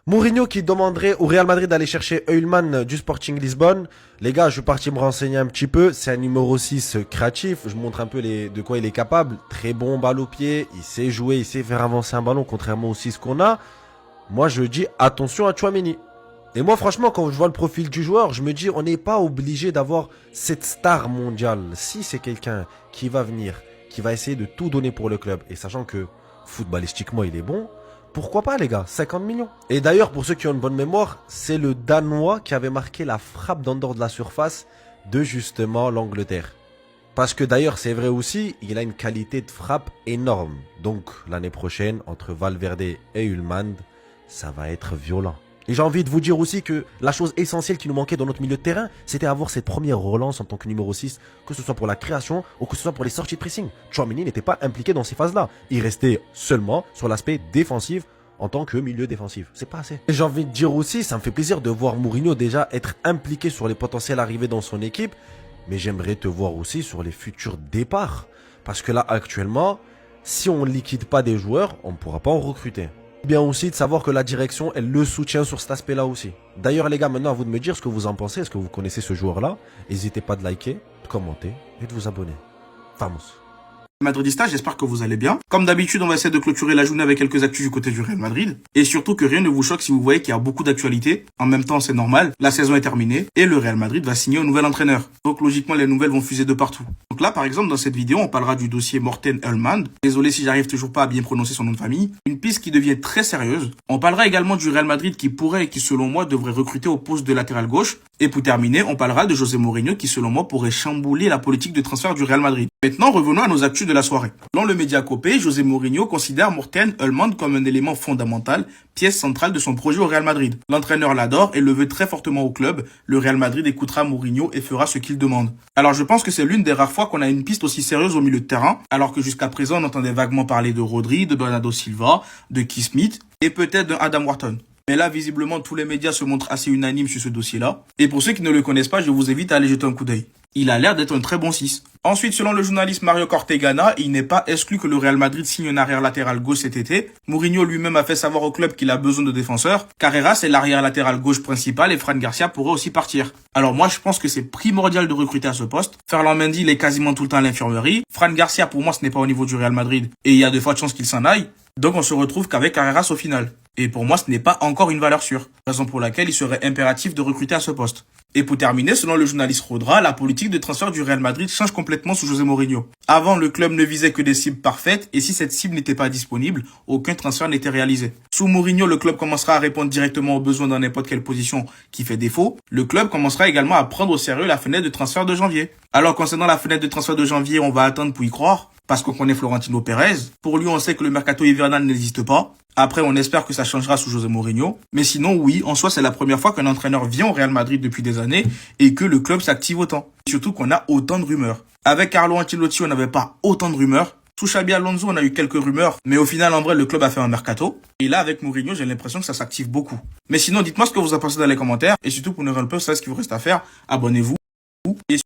Mourinho qui demanderait au Real Madrid d'aller chercher Eulman du Sporting Lisbonne. Les gars, je suis parti me renseigner un petit peu. C'est un numéro 6 créatif. Je montre un peu de quoi il est capable. Très bon balle au pied. Il sait jouer, il sait faire avancer un ballon, contrairement au 6 qu'on a. Moi, je dis attention à Tchouaméni. Et moi, franchement, quand je vois le profil du joueur, je me dis on n'est pas obligé d'avoir cette star mondiale. Si c'est quelqu'un qui va venir, qui va essayer de tout donner pour le club, et sachant que footballistiquement il est bon, pourquoi pas les gars, 50 millions. Et d'ailleurs, pour ceux qui ont une bonne mémoire, c'est le Danois qui avait marqué la frappe d'en dehors de la surface de justement l'Angleterre. Parce que d'ailleurs, c'est vrai aussi, il a une qualité de frappe énorme. Donc l'année prochaine, entre Valverde et Ullmann, ça va être violent. Et j'ai envie de vous dire aussi que la chose essentielle qui nous manquait dans notre milieu de terrain, c'était avoir cette première relance en tant que numéro 6, que ce soit pour la création ou que ce soit pour les sorties de pressing. Tchouaméni n'était pas impliqué dans ces phases-là. Il restait seulement sur l'aspect défensif en tant que milieu défensif. C'est pas assez. Et j'ai envie de dire aussi, ça me fait plaisir de voir Mourinho déjà être impliqué sur les potentielles arrivées dans son équipe, mais j'aimerais te voir aussi sur les futurs départs. Parce que là, actuellement, si on ne liquide pas des joueurs, on ne pourra pas en recruter. Bien aussi de savoir que la direction, elle le soutient sur cet aspect-là aussi. D'ailleurs les gars, maintenant à vous de me dire ce que vous en pensez. Est-ce que vous connaissez ce joueur-là? N'hésitez pas de liker, de commenter et de vous abonner. Vamos. Madridista, j'espère que vous allez bien. Comme d'habitude, on va essayer de clôturer la journée avec quelques actus du côté du Real Madrid. Et surtout que rien ne vous choque si vous voyez qu'il y a beaucoup d'actualités. En même temps, c'est normal, la saison est terminée et le Real Madrid va signer un nouvel entraîneur. Donc logiquement, les nouvelles vont fuser de partout. Donc là, par exemple, dans cette vidéo, on parlera du dossier Morten Ullmann. Désolé si j'arrive toujours pas à bien prononcer son nom de famille. Une piste qui devient très sérieuse. On parlera également du Real Madrid qui pourrait et qui, selon moi, devrait recruter au poste de latéral gauche. Et pour terminer, on parlera de José Mourinho qui, selon moi, pourrait chambouler la politique de transfert du Real Madrid. Maintenant, revenons à nos actus de la soirée. Dans le média copé, José Mourinho considère Morten Ullmann comme un élément fondamental, pièce centrale de son projet au Real Madrid. L'entraîneur l'adore et le veut très fortement au club. Le Real Madrid écoutera Mourinho et fera ce qu'il demande. Alors je pense que c'est l'une des rares fois qu'on a une piste aussi sérieuse au milieu de terrain, alors que jusqu'à présent on entendait vaguement parler de Rodri, de Bernardo Silva, de Keith Smith et peut-être d'un Adam Wharton. Mais là, visiblement, tous les médias se montrent assez unanimes sur ce dossier-là. Et pour ceux qui ne le connaissent pas, je vous invite à aller jeter un coup d'œil. Il a l'air d'être un très bon 6. Ensuite, selon le journaliste Mario Cortegana, il n'est pas exclu que le Real Madrid signe un arrière latéral gauche cet été. Mourinho lui-même a fait savoir au club qu'il a besoin de défenseurs. Carreras est l'arrière latéral gauche principal et Fran Garcia pourrait aussi partir. Alors moi, je pense que c'est primordial de recruter à ce poste. Ferland Mendy, il est quasiment tout le temps à l'infirmerie. Fran Garcia, pour moi, ce n'est pas au niveau du Real Madrid et il y a de fortes chances qu'il s'en aille. Donc on se retrouve qu'avec Carreras au final. Et pour moi, ce n'est pas encore une valeur sûre. Raison pour laquelle il serait impératif de recruter à ce poste. Et pour terminer, selon le journaliste Rodra, la politique de transfert du Real Madrid change complètement sous José Mourinho. Avant, le club ne visait que des cibles parfaites et si cette cible n'était pas disponible, aucun transfert n'était réalisé. Sous Mourinho, le club commencera à répondre directement aux besoins dans n'importe quelle position qui fait défaut. Le club commencera également à prendre au sérieux la fenêtre de transfert de janvier. Alors concernant la fenêtre de transfert de janvier, on va attendre pour y croire. Parce qu'on connaît Florentino Pérez. Pour lui, on sait que le mercato hivernal n'existe pas. Après, on espère que ça changera sous José Mourinho. Mais sinon, oui, en soi, c'est la première fois qu'un entraîneur vient au Real Madrid depuis des années et que le club s'active autant. Surtout qu'on a autant de rumeurs. Avec Carlo Ancelotti, on n'avait pas autant de rumeurs. Sous Xabi Alonso, on a eu quelques rumeurs. Mais au final, en vrai, le club a fait un mercato. Et là, avec Mourinho, j'ai l'impression que ça s'active beaucoup. Mais sinon, dites-moi ce que vous en pensez dans les commentaires. Et surtout, pour ne rien le peu, vous savez ce qu'il vous reste à faire. Abonnez-vous. Et